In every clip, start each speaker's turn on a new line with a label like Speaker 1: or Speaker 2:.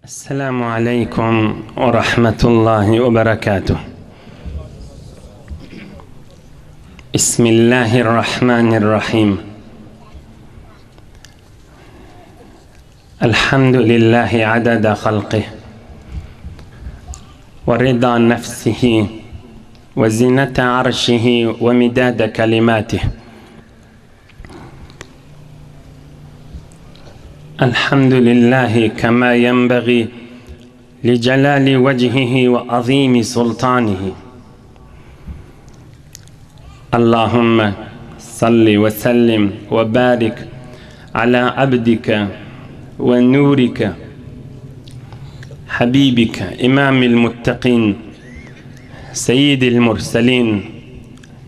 Speaker 1: السلام عليكم ورحمة الله وبركاته. بسم الله الرحمن الرحيم. الحمد لله عدد خلقه ورضا نفسه وزنة عرشه ومداد كلماته. الحمد لله كما ينبغي لجلال وجهه وعظيم سلطانه. اللهم صل وسلم وبارك على عبدك ونورك حبيبك إمام المتقين سيد المرسلين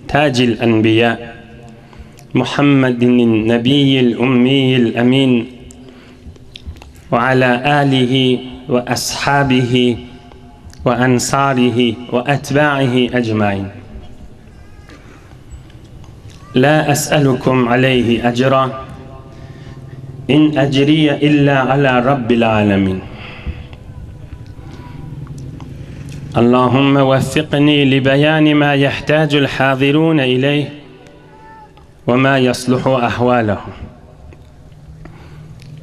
Speaker 1: تاج الأنبياء محمد النبي الأمي الأمين، وعلى آله وأصحابه وأنصاره وأتباعه أجمعين. لا أسألكم عليه أجرا إن أجري إلا على رب العالمين. اللهم وفقني لبيان ما يحتاج الحاضرون إليه وما يصلح أحوالهم.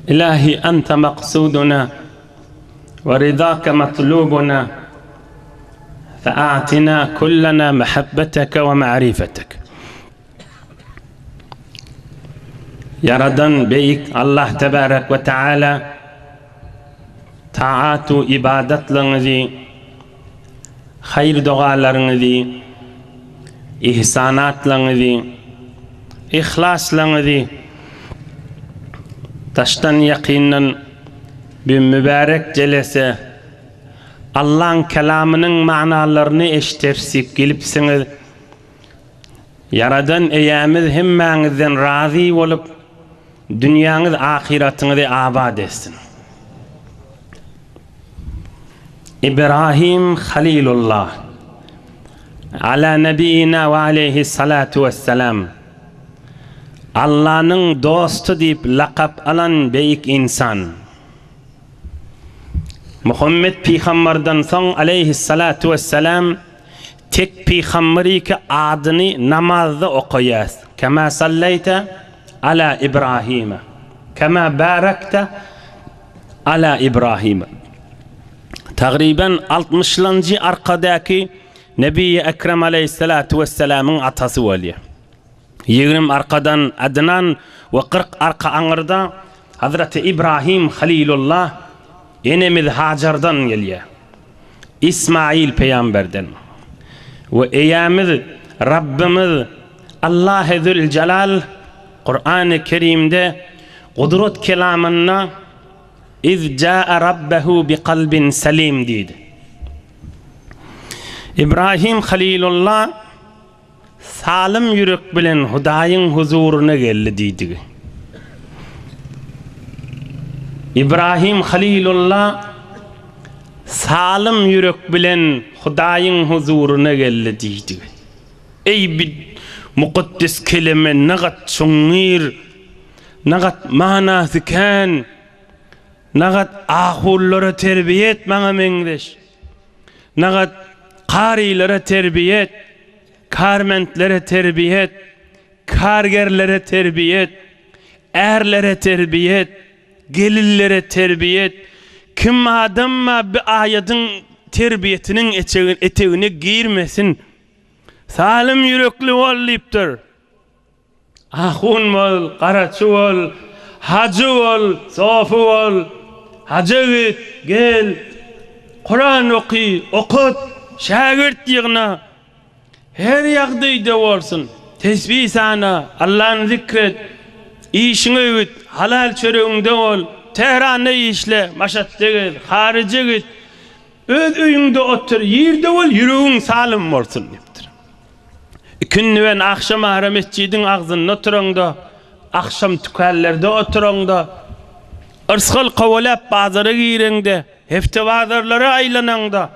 Speaker 1: إلهي أنت مقصودنا ورضاك مطلوبنا، فأعطنا كلنا محبتك ومعرفتك. Yaradan beyik Allah tebarek ve teala taatu ibadetlerinizi, hayır dualarınızı, ihsanatlarınızı, ihlaslarınızı taştan yakinen bir mübarek celese Allah'ın kelamının manalarını eşitersip gelipsiniz. Yaradan eyyamiz hemmenizden razı olup dünyanız ahiretinizi abad etsin. İbrahim Halilullah ala nebiyina ve aleyhissalatu vesselam Allah'ın dostu deyip lakap alan beyik insan. Muhammed Peygamber'den son aleyhissalatu vesselam tek peygamberi ki adını namazda okuyas. Kema salleyte ala İbrahim'e, kema barakte ala İbrahim'e. Takriben 60'lıncı arkadaki Nebi-i Ekrem aleyhissalatu vesselam'ın atası oluyor. 20 arkadan Adnan ve 40 arka anırda Hazreti İbrahim Halilullah enemiz Hacer'dan geliyor. İsmail peygamberden. Ve eyyamiz Rabbimiz Allah-u Zülcelal Kur'an-ı Kerim'de kudret kelamına İz câe rabbehu bi kalbin selim dedi. İbrahim Halilullah salim yürek bilen Hudayın huzuruna geldi dedi. İbrahim Halilullah salim yürek bilen Hudayın huzuruna geldi dedi. Ey bir mukaddes kelime nagat şunir, nagat manası kan, nagat ahullara terbiyet bana mendeş, nagat qarilara terbiyet, karmentlere terbiyet, kargerlere terbiyet, erlere terbiyet, gelillere terbiyet. Kim adamma bir ayetin terbiyetinin eteğine girmesin. Salim yürekli ol deyiptir. Ahun ol, qaraçı ol, hacı ol, sofu ol, hacı git, gel, Kur'an oku, okut, şagirt yığına. Her yağdıyda olsun. Tesbih sana, Allah'ın zikret, işine git, halal çöreğinde ol, Tehran'da işle, maşatta git, harice git, öz öyünde otur, yerde ol, yüreğin salim olsun deyiptir. Künnüven akşam ahra mescidin ağzında oturanda, akşam tükellerde oturanda, ırskal kavalap bazara girende, hefte bazarlara aylananda,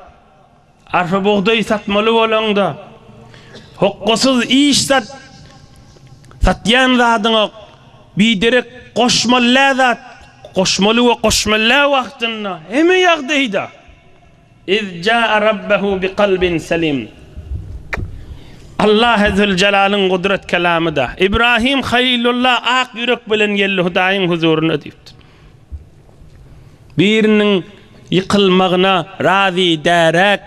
Speaker 1: arfa buğday satmalı olanda, hokkusuz iş satyan zadına bir direk koşmalı zat koşmalı ve koşmalı vaktinde hemen yağdıydı. İz ca'a rabbehu bi kalbin selim. Allah Zülcelal'ın kudret kelamı da İbrahim Halilullah ak yürek bilen geldi Hudayın huzuruna deyipti. Birinin yıkılmağına razı derek,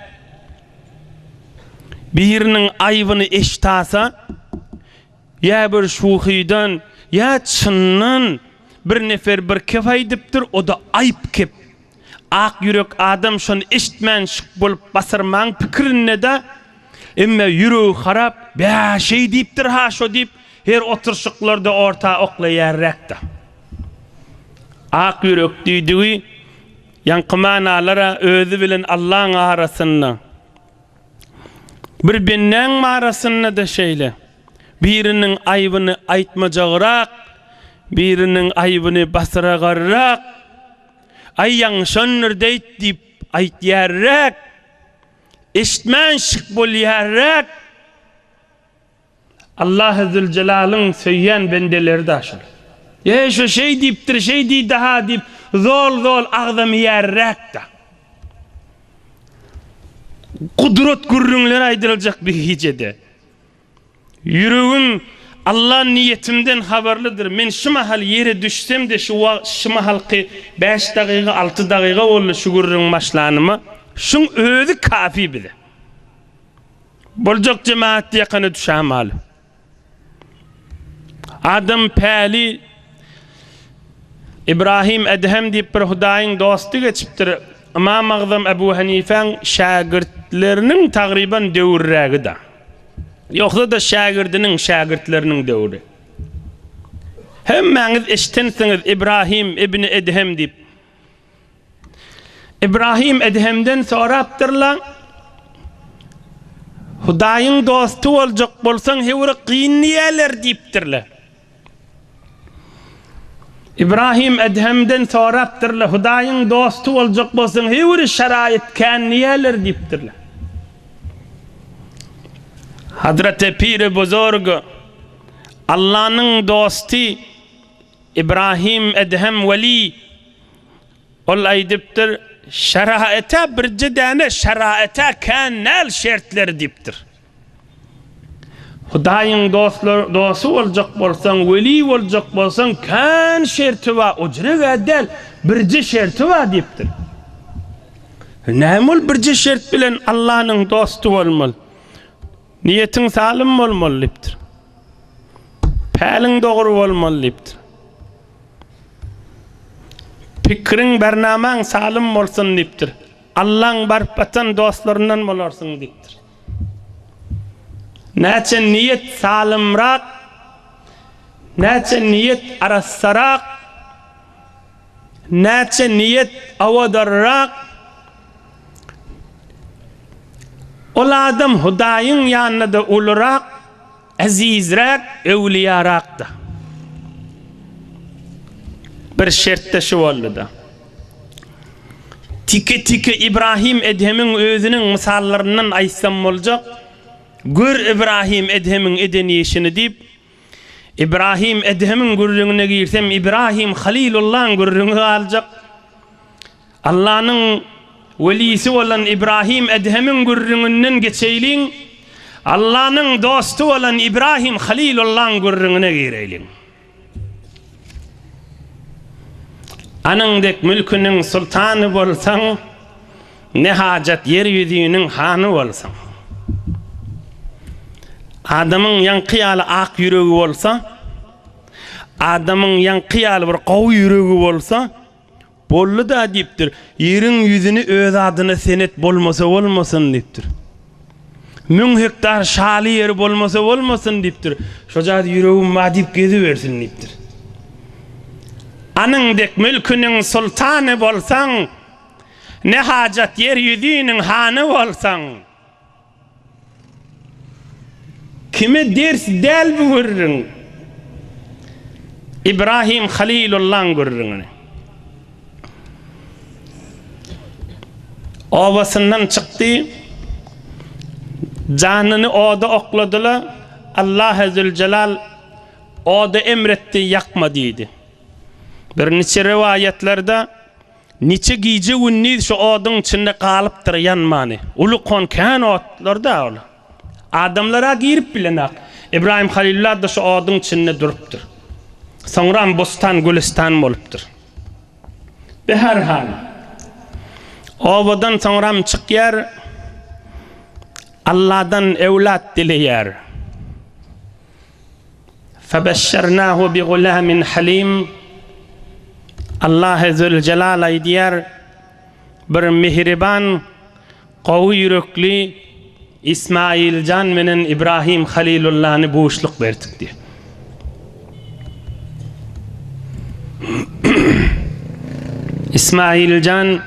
Speaker 1: birinin ayvını eştasa, ya bir şuhiden ya çınnan bir nefer bir kefay diptir, o da ayıp kep. Ak yürek adam şunu eşitmen şık bolup basırman pikrinne de emme yürü harap be şey deyiptir ha şo deyip her oturşuklarda orta oklayarrak da. Ak yürek düydüğü yankımanalara özü bilen Allah'ın arasında bir binnen arasında da şeyle birinin ayıbını aytmacağırak birinin ayıbını basırağırak ay yanşanır deyit deyip aytyarak eşitmen şık bolyarak Allah Zülcelal'ın söyleyen bendeleri de aşır. Ya şu şey deyiptir, şey deyip daha deyip zol ağzımı yerrak da. Kudret gurrunlar aydırılacak bir hicede. Yüreğim Allah'ın niyetimden haberlidir. Men şu mahal yere düşsem de şu mahalki 5 dakika 6 dakika oldu şu gurrun başlanımı. Şun özü kafi bile. Bolcak cemaat yakını düşamalı. Adam pali İbrahim Edhem deyip bir Hudayın dostu geçiptir. İmam Azam Ebu Hanife'nin şagirtlerinin taqriban dövrüğü da. Yoksa da şagirdinin şagirtlerinin dövrü. Hemmeniz eşitensiniz İbrahim İbni Edhem deyip. İbrahim Edhem'den sonra aptırlan Hudayın dostu olacak bolsan hevri qiyinliyeler deyiptirler. İbrahim Edhem'den sonra aptırlar Hudayın dostu olacak bolsan hevri şarayet kanniyeler deyiptirler. Hazreti Pir-i Buzurg Allah'ın dostu İbrahim Edhem Veli ol aydiptir şaraete bir cidane şaraete kanal şartları deyiptir. Hudayın dostu olacak bolsan, veli olacak bolsan kan şartı va ucre del birci şartı va deyiptir. Nämol birci şart bilen Allah'ın dostu olmalı. Niyetin salim olmalı deyiptir. Pelin doğru olmalı deyiptir. Fikrin bernaman salim olsun deyiptir. Allah'ın barpatan dostlarından bolarsın deyiptir. Näçe niyet salimrak, näçe niyet arassarak, näçe niyet avadarrak, ol adam Hudayın yanında ulurak, azizrak, evliyarak da. Bir şertte şu oldu da. Tike İbrahim Edhem'in özünün misallarından aysam olacak. Gör İbrahim Edhem'in edeniyişini deyip, İbrahim Edhem'in gurrüğüne girsem, İbrahim Halilullah'ın gurrüğünü alacak. Allah'ın velisi olan İbrahim Edhem'in gurrüğünden geçeylin, Allah'ın dostu olan İbrahim Halilullah'ın gurrüğüne gireylin. Anandek mülkünün sultanı bolsan, ne hacet yeryüzünün hanı bolsan. Adamın yankıyalı ak yüreği olsa, adamın yankıyalı bir qav yüreği olsa, bollu da deyiptir. Yerin yüzünü öz adına senet bolmasa olmasın deyiptir. 1000 hektar şali yeri bolmasa olmasın deyiptir. Şoca yüreğim ma deyip geziversin deyiptir. Anandek mülkünün sultanı bolsan, ne hacet yeryüzünün hanı olsan, kime ders del bu gurrun? İbrahim Halilullah'ın gurrunu. Ovasından çıktı, canını oda okladılar. Allah Zülcelal oda emretti, yakma dedi. Bir neçe rivayetlerde neçe gece günni şu odun içinde kalıptır yanmani. Ulu konkan otlarda ol. Adamlara girip bilenak. İbrahim Halilullah da şu odun içinde duruptur. Sonra bostan gülistan boluptur. Be her hal. Ovadan sonra çıkyer. Allah'dan evlat dileyer. فَبَشَّرْنَاهُ بِغُلَامٍ حَلِيمٍ Allah Zülcelal aydiyar bir mihriban, qawi yürekli İsmailcan menen İbrahim Halilullah'ını boşluk verdik diye. İsmailcan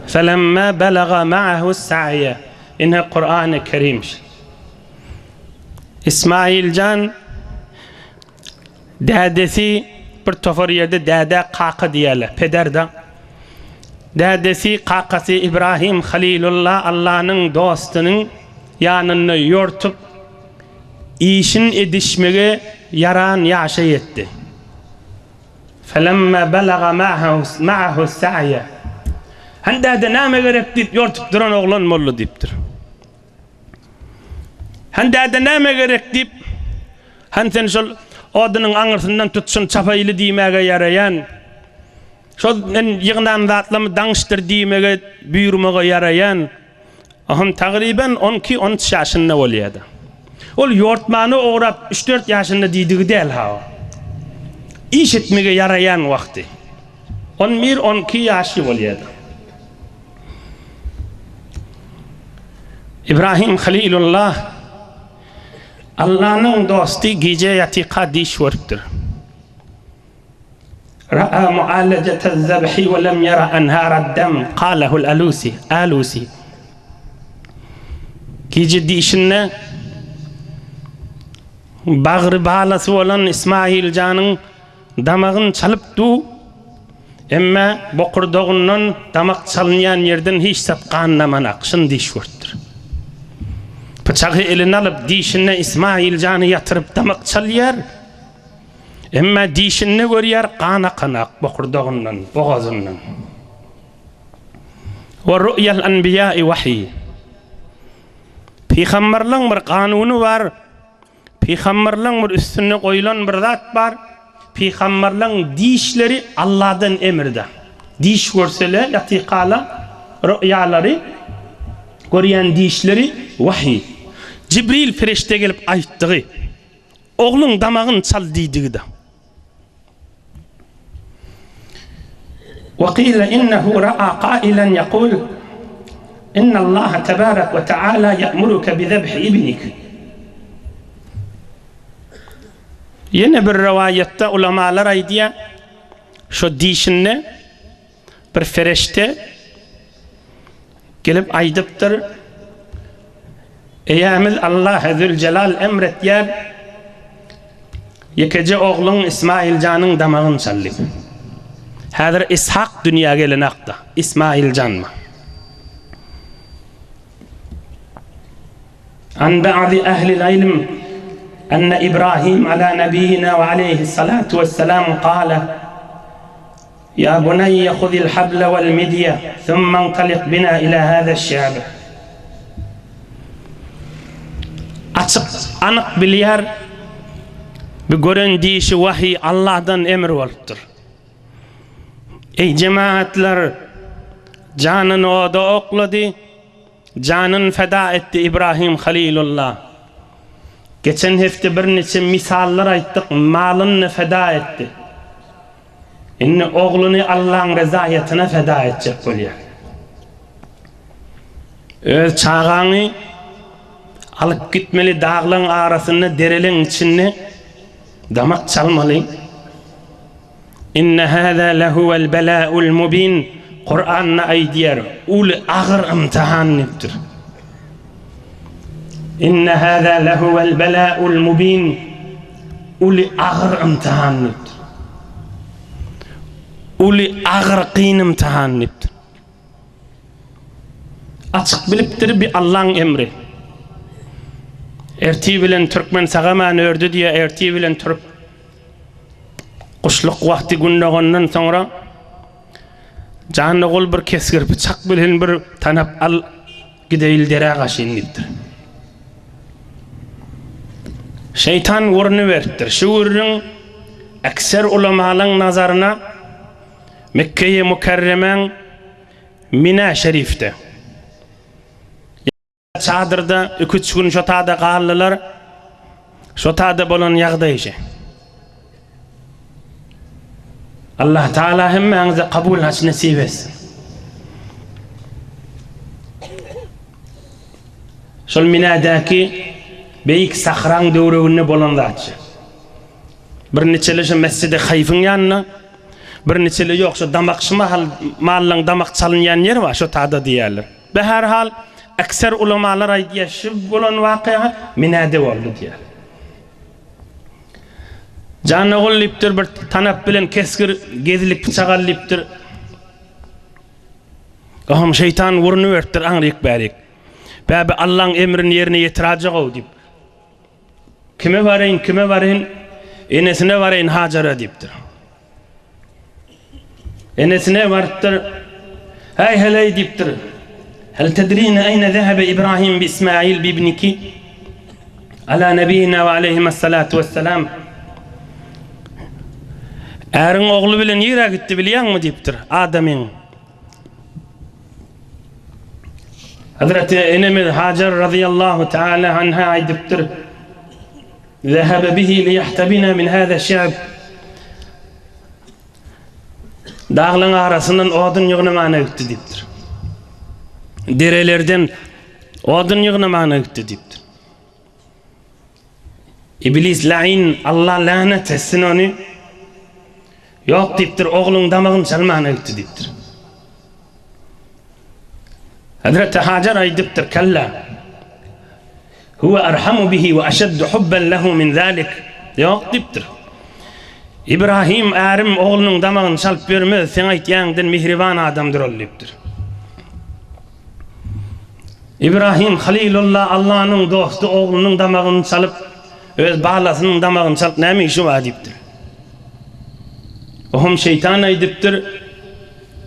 Speaker 1: فَلَمَّا بَلَغَ مَعَهُ السَّعْيَ İnne Kur'an-ı Kerim. İsmailcan dadesi bir tofor yerde dada qaqı diyorlar. Pederda. Dadesi qaqası İbrahim Halilullah Allah'ın dostunun yanını yortup işin edişmege yaran yaşa yetti. فَلَمَّا بَلَغَ مَعَهُ السَّعْيَ Handa da name gerek deyip yortup duran oğlan mollu deyiptir. Handa da name gerek deyip hansen şol odunun ağırsından tutsun çapaylı diymege yarayan şol yığınan zatlamı danıştır diymege buyurmaga yarayan ahım taqriben 12-13 yaşında oluyordu. Ol yortmanı uğrap 3-4 yaşında diydigi değil ha. İş etmege yarayan vakti. 11-12 yaşı oluyordu. İbrahim Halilullah Allah'ın dostu gece yatika diş vuruptur. Ra'a mu'alacete zebhi ve lem yara enhara dem qalehul alusi. Gece dişinne bağrı bağlası olan İsmail canın damağın çalıptu. Emme bokurduğundan damak çalınyan yerden hiç satqanlamanak şın diş vuruptur. Bıçağı eline alıp dişine İsmail canı yatırıp damak çalıyor. Ama dişine görüyor kana bokurduğundan, boğazından. Ve rü'yel enbiyai vahiy. Peygamberlerin bir kanunu var. Peygamberlerin bir üstüne koyulan bir zat var. Peygamberlerin dişleri Allah'tan emirde. Diş görseler yatikala rü'yaları görüyen dişleri vahiy. Cibril ferişte gelip ayttığı oğlun damağın çal deydiği de. وَقِيلَ إِنَّهُ رَأَى قَائِلًا يَقُولُ إِنَّ اللّٰهَ تَبَارَكَ وَتَعَالَى يَأْمُرُكَ بِذَبْحِ إِبْنِكَ Yine bir rivayette ulamalar aydiya şu dişinne bir ferişte gelip aydıptır. Eyyamiz Allah Zülcelal emret yer yekece oğlun İsmail canın damağın çallık. Hadır İshak dünya gelin akta. İsmail can mı? An ba'di ehlil ilm enne İbrahim ala nebiyyina ve aleyhissalatu vesselam kâle Ya bunayye khudil hable vel midye thumma entalik bina ila hâzâ şi'ab Açık, anık bilyar bir gören dişi vahiy Allah'tan emir oluptur. Ey cemaatler, canını oda okladı, canını feda etti İbrahim Halilullah. Geçen hafta bir neçe misallar ayttık, malını feda etti. İnne oğlunu Allah'ın rezayetine feda edecek oluyor. Öz çağını alıp gitmeli dağların arasında derelin içinde damak çalmalı. İnne hâzâ lehuvel belâ'ul mubin Kur'an'na aydiyer ul ağır imtihanlıktır. İnne hâzâ lehuvel belâ'ul mubin ul ağır imtihanlıktır. Ul ağır qîn imtihanlıktır. Açık biliptir bir Allah'ın emri. Erti bilen Türkmen sagaman ördü diye erti bilen Türk Kuşluk vakti gündogondan sonra canı gol bir keskir bıçak bilen bir tanap al gideyil dere gaşyn dipdir. Şeytan urunu veripdir. Şu urun ekser ulamalyň nazarına Mekke-i Mukerremeň Mina şerifde. Çadırda 2-3 gün şotada gallylar. Şotada bolan ýagdaýy. Allah Taala hemmeňize kabul haç nasip etsin. Şol Minadaki beyik sahran döwrüne bolan zatçı. Bir neçeli şu mescidi Hayfyň ýanyna, bir neçeli ýok şu damakşyma mallaň damak çalynýan ýer bar, şu tada diýerler. Be her hal ekser ulamalar aýtýar, bolan waqia Minada boldy diýer. Canı gollipdir bir tanap bilen keskir gezilip bıçak alypdir. Gaham şeytan urunu veripdir aňryk bärik. Bäbi Allah'ın emrini yerine yetirajak o dip. Kime varayın, enesine varayın Hajar'a dipdir. Enesine varıpdır, hey heley dipdir. Hel tedrine ayne zehebe İbrahim bi İsmail bi ibniki ala nebiyina ve aleyhissalatu vesselam. Äriň ogly bilen ýere gitdi bilýärmi dipdir Adamyň. Hazreti Enemiz Hajar radıyallahu taala anha aýdypdyr. Zahaba bihi liyahtabina min hada şa'b. Dağlaryň arasyndan odun ýygnamana gitdi dipdir. Derelerden odun ýygnamana gitdi dipdir. İblis lain Allah lanet etsin onu. Yok dipdir, oğlun damağın çalmana gitti dipdir. Hazreti Hajar aýdypdyr, kalla. Huwa arhamu bihi ve aşaddu hubban lehu min zalik. Yok dipdir. İbrahim ärim oğlunun damağını çalıp bermez, sen aýtýaňdan mihriban adamdır ol dipdir. İbrahim Halilullah Allah'ın dostu oğlunun damağını çalıp öz balasının damağını çalıp näme işi var dipdir. Ohum şeytan aýdypdyr.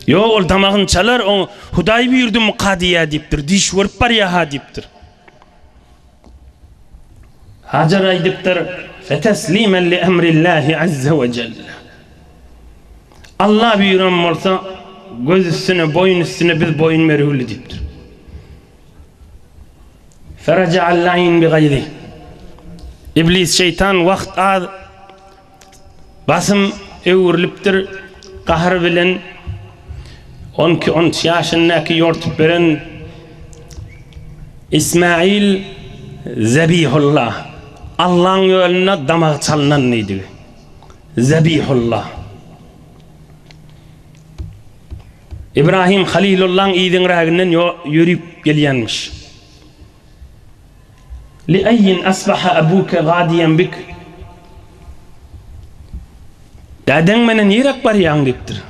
Speaker 1: Yo ol damağını çalar, o Hudaý buyurdy muqadiya dipdir. Diş vurup bar ya dipdir. Hajar aýdypdyr. Feteslimen li emrillahi azza ve celle. Allah buyuran bolsa göz üstüne, boyun üstüne biz boyun merhuli dipdir. Feraca'al lain bi gayri. İblis şeytan wagt az basım öwürlipdir, gahr bilen 12-13 ýaşyndaky ýortup beren İsmail Zabihullah Allah'ın ýoluna damak çalınan idi. Zabihullah İbrahim Halilullah'ın ýydyň ragynyň ýürüp gelýänmiş. Li ayyin asbaha abuka gadiyan bik. Dadang menen ýerek barýan dipdir.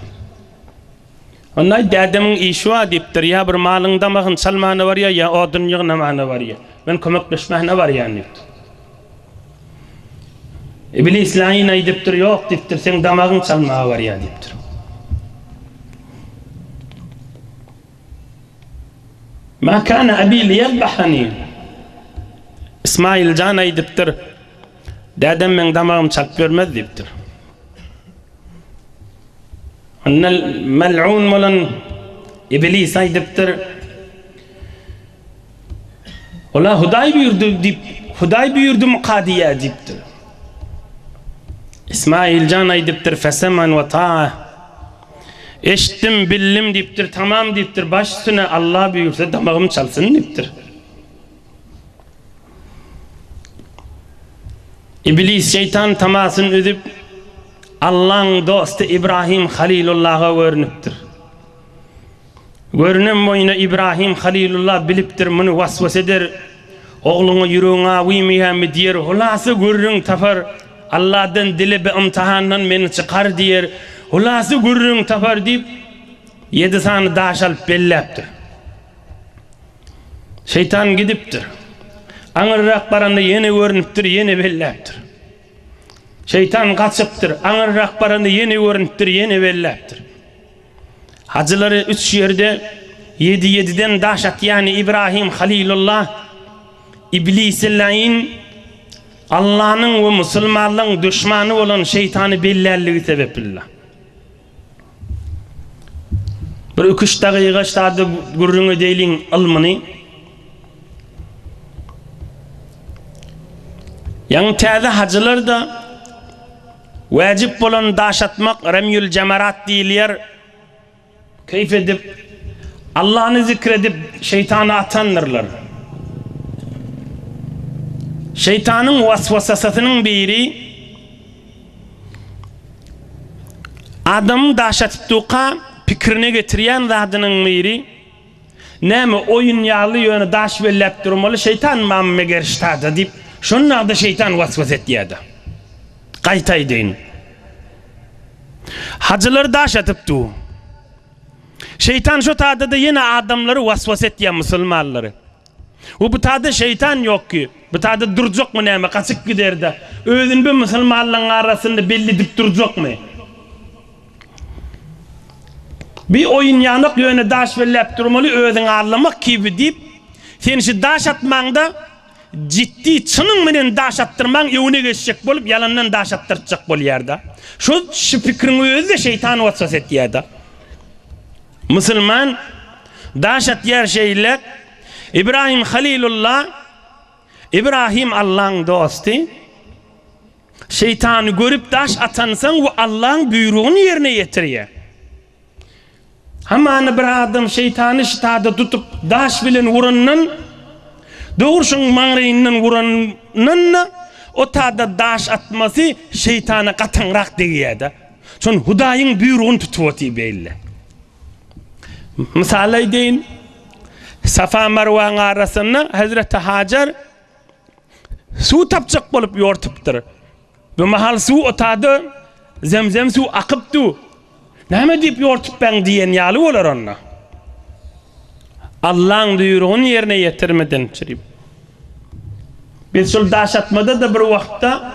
Speaker 1: Onda dadamyň işi wa dipdir, ya bir malyň damagyny çalmany barýa, ya odun ýygnamany barýa. Men kömekleşmähine barýan dipdir. İblis laýyn aýdypdyr, ýok dipdir, sen damagyň çalmagy barýa dipdir. Ma kana abi liyadbahani. İsmail can aýdypdyr, dadam men damagymy çalyp bermez dipdir. Annal mal'un molan İblis aýdypdyr. Ola Hudaý buyurdy dip, Hudaý buyurdy muqadiya dipdir. İsmail can aýdypdyr, feseman ve ta'a. Eşitdim, billim dipdir, tamam dipdir, baş üstüne Allah buyursa damagym çalsın dipdir. İblis şeytan tamasını ödüp Allah'ın dostu İbrahim Halilullah'a görünüptir. Görünüm boyuna İbrahim Halilullah bilipdir, bunu vasvas eder. Oğlunu yüreğine uymaya mı diyer, hulası görürün tafar, Allah'dan dili bir imtihandan beni çıkar diyer. Hulası görürün tafar deyip, 7 tane daş alıp belleptir. Şeytan gidiptir. Anırrak baranda yeni görünüptir, yeni belleptir. Şeytan kaçıptır. Anırrak barını yeni görüntür, yeni belleptir. Hacıları 3 yerde 7-7'den daşat yani İbrahim Halilullah, İblis-i lain, Allah'ın ve Müslümanlığın düşmanı olan şeytanı bellerliği sebebiyle. Bir 3 dakika işte gurrunu deylin ilmini. Yan təzə hacılar da vacip olan daşatmak remyül cemarat deyilyer. Keyif edip Allah'ını zikredip şeytanı atanırlar. Şeytanın vasvasasının biri adam daşatıptıqa fikrine getiriyen zadının biri näme oyun yağlı yönü daş bellep durmalı şeytan mamme geriştadı deyip şunlar da şeytan vasvas etiyedi. Qaytay deyin. Hacılar daşatıptı. Şeytan şu tadı da yine adamları vasvas ettiyen Müslümanları. Bu tadı şeytan yok ki. Bu tadı duracak mı näme kaçık gider de. Özün bir Müslümanların arasında belli dip duracak mı? Bir oyun yanık yönü daş bellep durmalı özün ağırlamak gibi deyip sen şu daş atmanda ciddi çının menen daş attırman evine geçecek bolup yalandan daş attıracak bol yerde. Şu fikrin özü de şeytan vasvas etiyedi. Müslüman daş at yer şeyler İbrahim Halilullah, İbrahim Allah'ın dostu. Şeytanı görüp daş atansan o Allah'ın buyruğunu yerine getiriyor. Hemen bir adam şeytanı şitada tutup daş bilen vuranın doğurşun mağrayının vuranın o tada daş atması şeytana katanrak deyiydi. Son Hudayın buyruğunu tutuvatı belli. Misalay deyin. Safa Marwan arasında Hazreti Hacer su tapacak bolup yortuptur. Bu mahal su otadı zemzem su akıptı. Näme deyip yortup ben diyen yalı olar onna. Allah'ın buyruğunu yerine getirmeden çirip. Biz şol daş atmada da bir vakta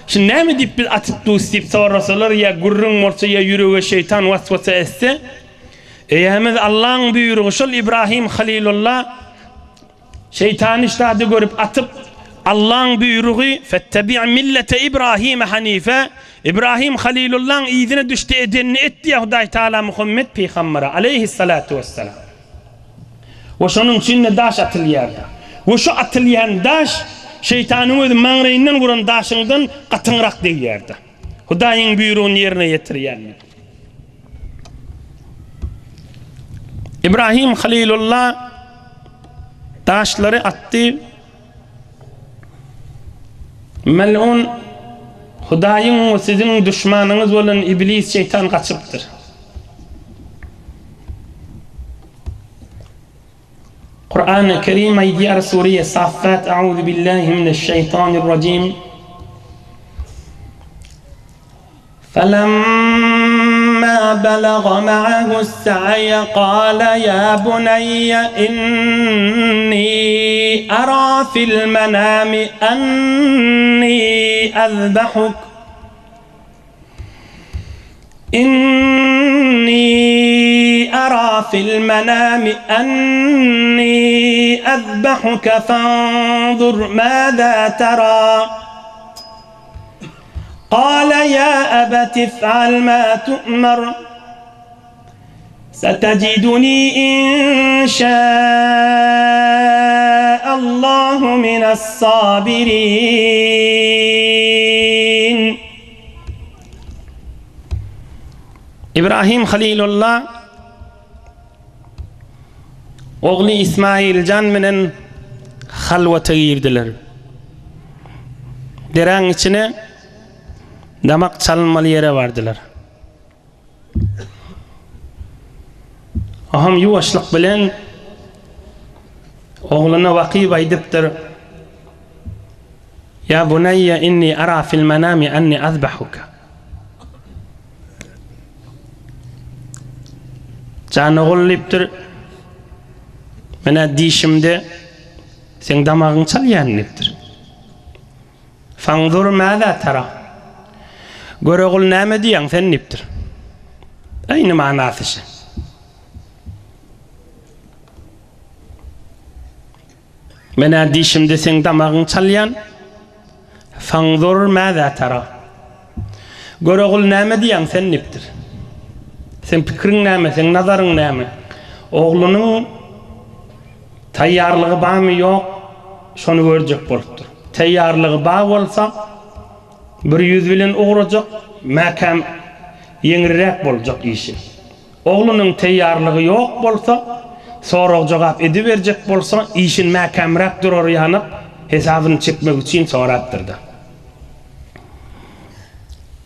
Speaker 1: şimdi näme deyip biz atıp dostayıp sorasalar ya gurrun olsa ya yüreğe şeytan vasvasa etse Eyyemiz Allah'ın buyruğu şol İbrahim Halilullah şeytanı iştahı görüp atıp Allah'ın buyruğu fettebi' millete İbrahim Hanife İbrahim Halilullah'ın izine düştü edenini etti ya Huday Teala Muhammed Peygamber'e aleyhissalatu vesselam. Ve şunun içinde daş atılıyor. Ve şu atılyan daş şeytanın özü mağrayından vuran daşından katınrak deyirdi. Huday'ın buyruğunu yerine getiriyor. İbrahim Halilullah taşları attı. Mel'un Hudayın ve sizin düşmanınız olan iblis şeytan kaçıptır. Kur'an-ı Kerim Aydiyar Suriye Saffat A'udhu billahi mineşşeytanirracim. فَلَمَّا بَلَغَ مَعَهُ السَّعْيَ قَالَ يَا بُنَيَّ إِنِّي أَرَى فِي الْمَنَامِ أَنِّي أَذْبَحُكَ في المنام أني أذبحك فانظر ماذا ترى قال يا أبت افعل ما تؤمر ستجدني إن شاء الله من الصابرين. İbrahim Halilullah oğlu İsmail Can menen halvata girdiler. Deren içine damak çalınmalı yere vardılar. Aham yuvaşlık bilen oğluna vakib aydiptir. Ya bunayya inni ara fil manami anni azbahuka. Canı oğulliptir. Mena dişimde sen damağın çalyanliptir. Fanzur mâzâ tara. Göre ogul näme diýen sen nipdir? Aýny manasy. Mena diýişimde sen damagyň çalýan. Fanzur maza tara. Göre ogul näme diýen sen nipdir? Sen pikiriň näme, sen nazaryň näme? Oglunyň taýýarlygy barmy ýok, şonu görjek bolupdyr. Taýýarlygy bar bolsa, 100 bilen ugrajak, makam ýeňirräk boljak işi. Oglunyň taýýarlygy ýok bolsa, sorag jogap ediberjek bolsa, işin makamrak durar ýanyp, hesabyny çekmek üçin sorapdyrdy.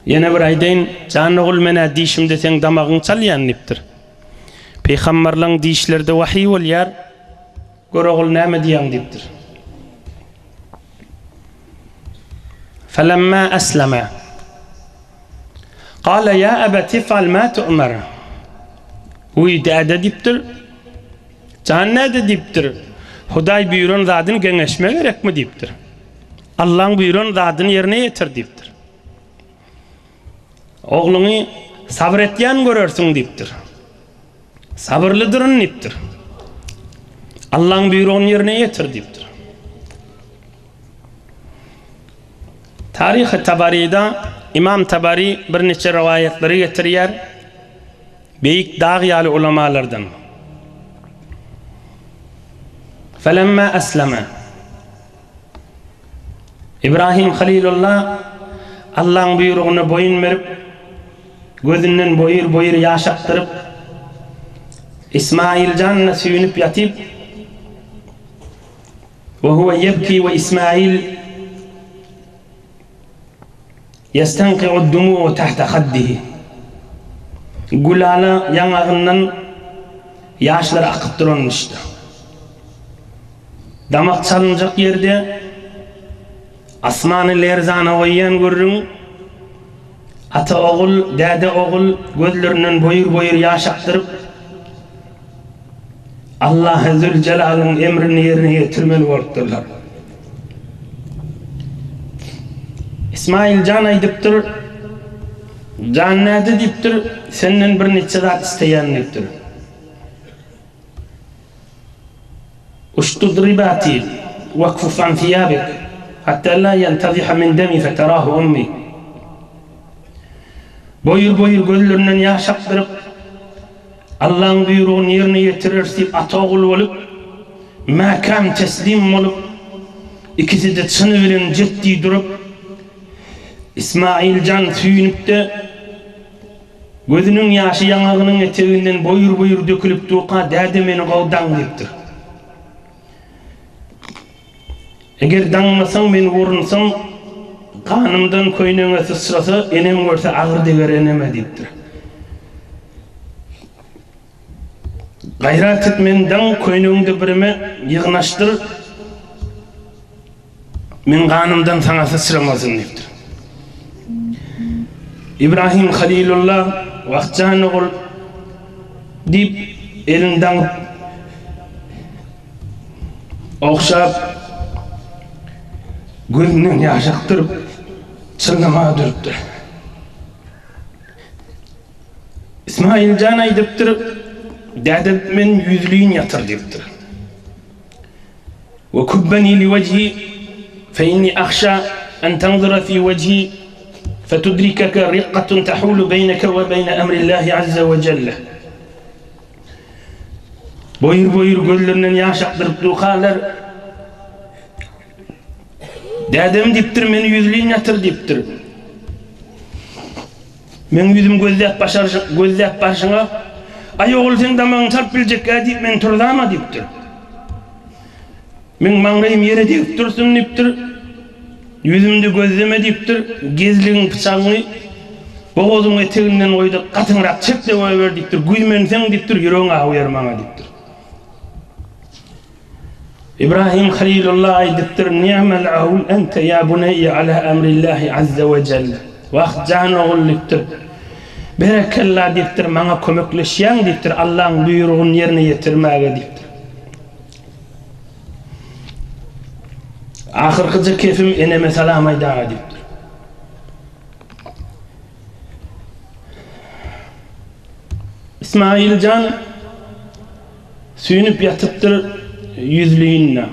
Speaker 1: Ýene bir aýdaýyn, jan ogul mena diýişimde sen damagyň çalýan nipdir. Peýgamberliň diýişlerde wahy bolýar, gör ogul näme diýen dipdir. فلما أسلم قال يا أبت افعل ما تؤمر. Uýda dipdir. Jannada dipdir. Hudaý buyuran zadyny geňeşme gerekmi dipdir. Allahyň buyuran zadyny ýerine ýetir dipdir. Ogluňy sabr etýän görersiň dipdir. Sabırlıdırın dipdir. Allah'ın buyruğunu yerine yetir dipdir. Tarih-i Tabari'da İmam Tabari bir neçe rivayetleri getirýär. Beýik dağyaly ulamalardan. Felemma aslama. İbrahim Halilullah Allah'ın buyruğuna boyun verip gözünden boyur yaşaktırıp İsmail canına süyünüp yatıp ve huve yebki ve İsmail yestenqi'u d-dumu'u tahta khaddihi. Gulala yanağından yaşlar akıp duranmıştı. Damak çalınacak yerde asmanı lerzana oyyan görürüm. Ata oğul, dede oğul gözlerinden boyur yaşaktırıp Allah Zülcelal'ın emrini yerine getirmeli olupdurlar. İsmail can aydipdir, can näde dipdir, senden bir neçe zat isteyen dipdir. Uştud ribati, vakfuf an thiyabik, hatta la yantaziha min demi feterahu ummi. Boyur gözlerinden yaşaktırıp Allah'ın buyruğunu yerine getirirse ata oğul olup, makam teslim olup, ikisi de çını bilen ciddi durup, İsmail can süyünüp de gözünün yaşı yanağının eteğinden boyur dökülüp duqa däde meni gowdan dipdir. Eger danmasaň meni vurunsaň kanımdan köýnüňe sysrasa enem görse agyr deger eneme dipdir. Gayrat etmenden köýnüňde birime ýygnaşdyr, men kanımdan saňa sysramasyn dipdir. İbrahim Halilullah wagtjany ol dip elinden okşap gözünden yaşaktırıp çılgama durupdur. İsmail can aydipdir, däde men yüzlüğün yatır dipdir. Ve kubbeni li vejhi fe inni akhsha an tanzura fi vejhi فتدركك رقة تحول بينك وبين أمر الله عز وجل. Boyur gözlerinden yaşaktırıp duqalar dädem dipdir, meni yüzlüğün yatır dipdir. Men yüzüm gözläp başyňa ay oğul sen damagyň çarp biljek adip men turdama dipdir. Men maňraýym ýere degip dursun dipdir. Yüzümde gözleme dipdir, gezliğin bıçağını boğazın eteğinden koydu, katınrak çek de ver dipdir, güymensen dipdir, yüreğine uyarmana dipdir. İbrahim Halilullah dipdir, ni'mel ahul ente ya bunayya ala emrillahi azze ve celle. Vaqt can oğul dipdir, berekallah dipdir, mana kömekleşýän dipdir, Allah'ın buyruğunu yerine getirmäge dipdir. Ahirkıca kefim eneme salam aydağa dipdir. İsmailcan süyünüp yatıptır yüzlüğünle.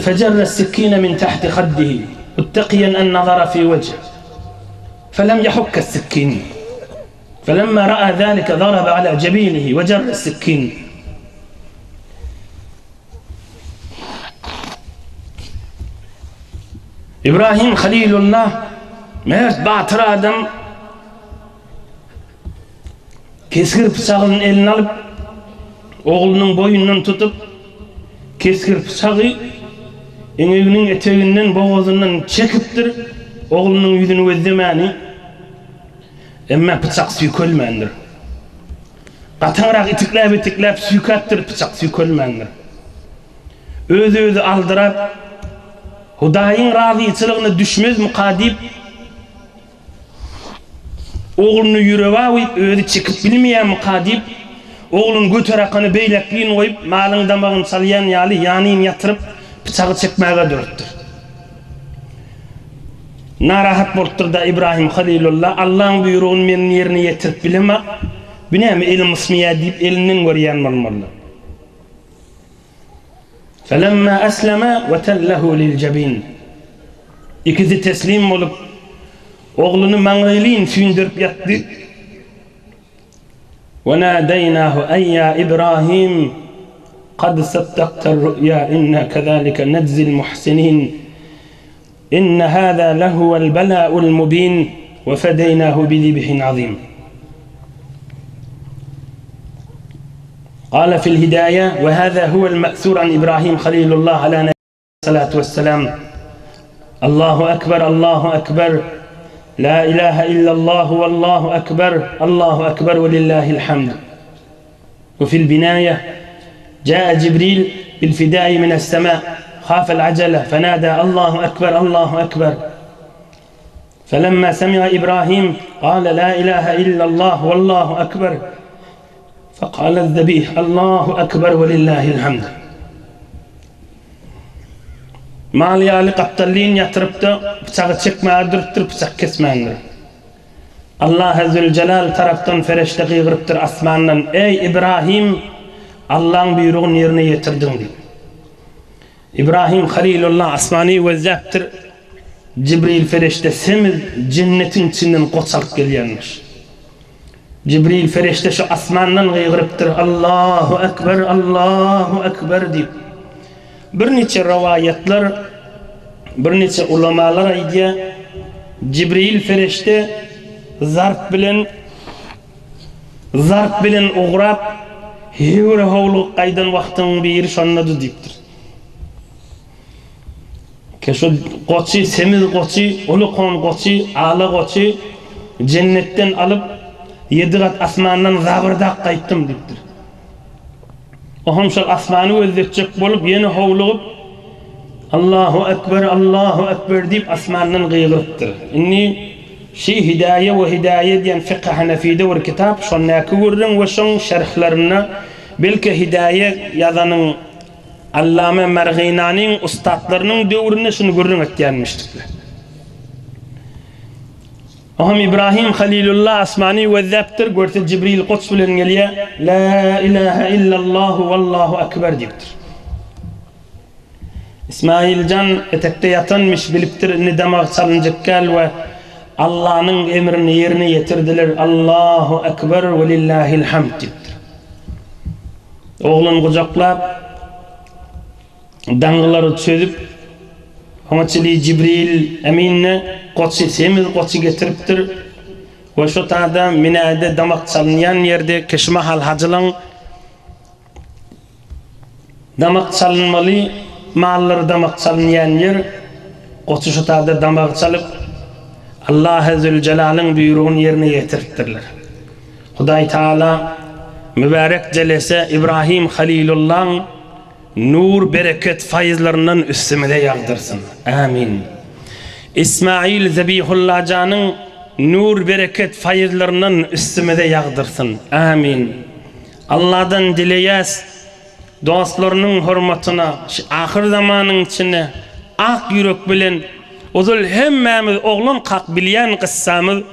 Speaker 1: فجر السكين من تحت خده متقيا أن نظر في وجهه فلم يحك السكين فلما رأى ذلك ضرب على جبينه وجر السكين İbrahim Halilullah mert batır adam keskir bıçağının elini alıp oğlunun boyundan tutup keskir bıçağı eňeginiň eteginden boğazından çekipdir oğlunun yüzünü gözlemani emma bıçak süýkelmendir gatanrak itiklap süýkatdir bıçak süýkelmendir özü aldırap Hudaýyň razyçylygyna düşmez mukadip oğlunu ýürege aýyp özü çekip bilmeýän mukadip oğlun göterakany beýlekliğini goýup malyň damagyny salýan ýaly ýanyny ýatyryp bıçağı çekmäge dörtdir. Narahat bolupdyr da İbrahim Halilullah Allahyň buýrugyny meniň ýerine ýetirip bilemek binäme elim ismiýä diýip elinden görýän bolmaly. فَلَمَّا أَسْلَمَ وَتَلَّهُ لِلْجَبِينِ İkisi teslim olup oğlunu maňylyň süýndirip ýatdy. وَنَادَيْنَاهُ أَيْ يَا إِبْرَاهِيمُ قَدْ صَدَّقْتَ الرُّؤْيَا إِنَّا كَذَلِكَ نَجْزِي الْمُحْسِنِينَ إِنَّ هَذَا لَهُوَ الْبَلَاءُ الْمُبِينُ وَفَدَيْنَاهُ بِذِبْحٍ عَظِيمٍ قال في الهداية وهذا هو المأثور عن إبراهيم خليل الله على نبيه الصلاة والسلام الله أكبر الله أكبر لا إله إلا الله والله أكبر الله أكبر ولله الحمد وفي البناية جاء جبريل بالفداء من السماء خاف العجلة فنادى الله أكبر الله أكبر فلما سمع إبراهيم قال لا إله إلا الله والله أكبر فقال الذبيح الله أكبر ولله الحمد Maliyali kaptalliğin yatırıp da bıçağı çekmeğe bıçak kesmeğindir. Allah Azze Celal taraftan fereşte kıygırıptır asmandan ey İbrahim Allah'ın buyruğun yerine yetirdin diye. İbrahim Halilullah asmani vezzaptır Cibril fereşte semiz cennetin içinden koçalıp gelyenmiş. Cibril fereşte şu asmandan kıygırıptır Allahu Ekber Allahu Ekber deyip bir neçe rivayetler bir neçe ulamalar aydiya Cibril fereşte zarp bilen uğrap hevre hovlu aydan wagtyň bir şonnadı deyipdir. Keşo goçy semiz goçy ulukon goçy ala goçy cennetten alıp 7 kat asmandan zabırdak qaytdım deyipdir. Oham şol asmany özletjek bolup ýene howlugyp Allahu Ekber deyip asmandan gıygırıptır. Inni şi hidaye ve hidaye diyen fiqh Hanefi'de bir kitap şonnaki görürüm ve şon şerhlerine belki hidaye yazanın Allame Merghinani'nin ustadlarının dövründe şunu görürüm etkilenmiştikler. Oham İbrahim Halilullah asmani vezzaptır görse Cibril Quds bilen gelýär la ilahe illallah vallahu ekber dipdir. İsmailcan etekte yatanmış biliptir ne damak çalıncakkal ve Allah'ın emrini yerine getirdiler Allahu ekber ve lillahil hamd dipdir. Oğlun kucaklap dangıları çözüp Hamaçili Cibril eminne qoçy semiz qoçy getiripdir. Ve şu taada minade damak çalınyan yerde keşmahal hacılan damak çalınmalı malları damak çalınyan yer qoçy şu taada damak çalıp Allah Azze Celal'ın buyruğunu yerine getiripdirler. Hudaý Taala mübarek celese İbrahim Halilullah'ın nur bereket fayızlarından üstüme de yağdırsın. Amin. İsmail Zebihullah canın nur bereket fayızlarından üstüme de yağdırsın. Amin. Allah'dan dileyəs dostlarının hürmetine ahir zamanın içine ak yürek bilen ozul hemmemiz oğlun kak bilyen kıssamız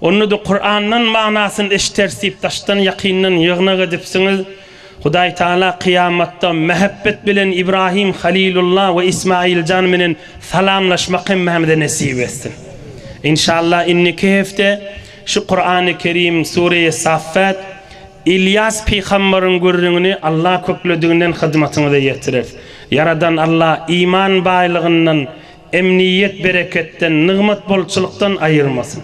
Speaker 1: Onu da Kur'an'ın manasyny eşitersip taştan yakinen ýygna edipsiňiz. Hudaý Taala kıyamatda mehabbet bilen İbrahim Halilullah ve İsmail can bilen salamlaşmak Muhammed'e nasip etsin. İnşallah inniki hefte şu Kur'an-ı Kerim Sure-i Saffat İlyas peygamberin görrüňini Allah köklediğinden hyzmatyňyza ýetirer. Yaradan Allah iman baýlygyndan, emniyet bereketten, nigmat bolçulukdan ayırmasın.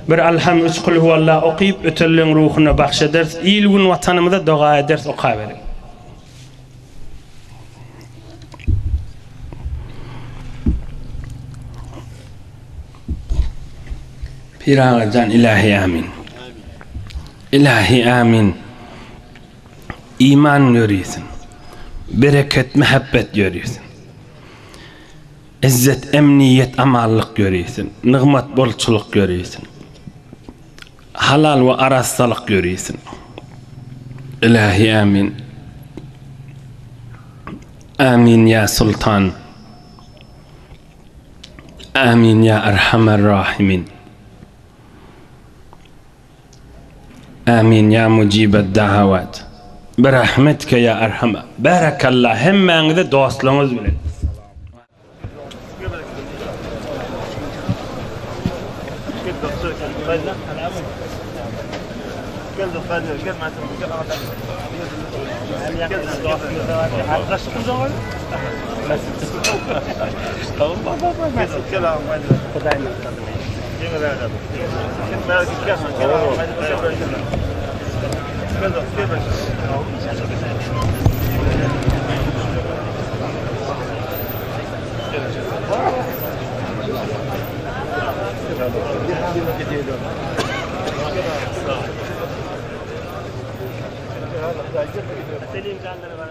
Speaker 1: Bir alham üç kul huvallah okuyup ötellerin ruhuna bahşeder. İlgun vatanımıza dua ederiz, okuyabilir. Pir-i Can ilahi amin. İlahi amin. İman görüyorsun. Bereket, muhabbet görüyorsun. İzzet, emniyet, amallık görüyorsun. Nigmat, bolçuluk görüyorsun. Halal ve arastalık görüyorsun. İlahi amin. Amin ya Sultan. Amin ya Erhamer Rahimin. Amin ya Mucibed Dahavat. Berahmetke ya Erhamer. Barakallah hemmenize dostluğunuz bilen. Selim canları var.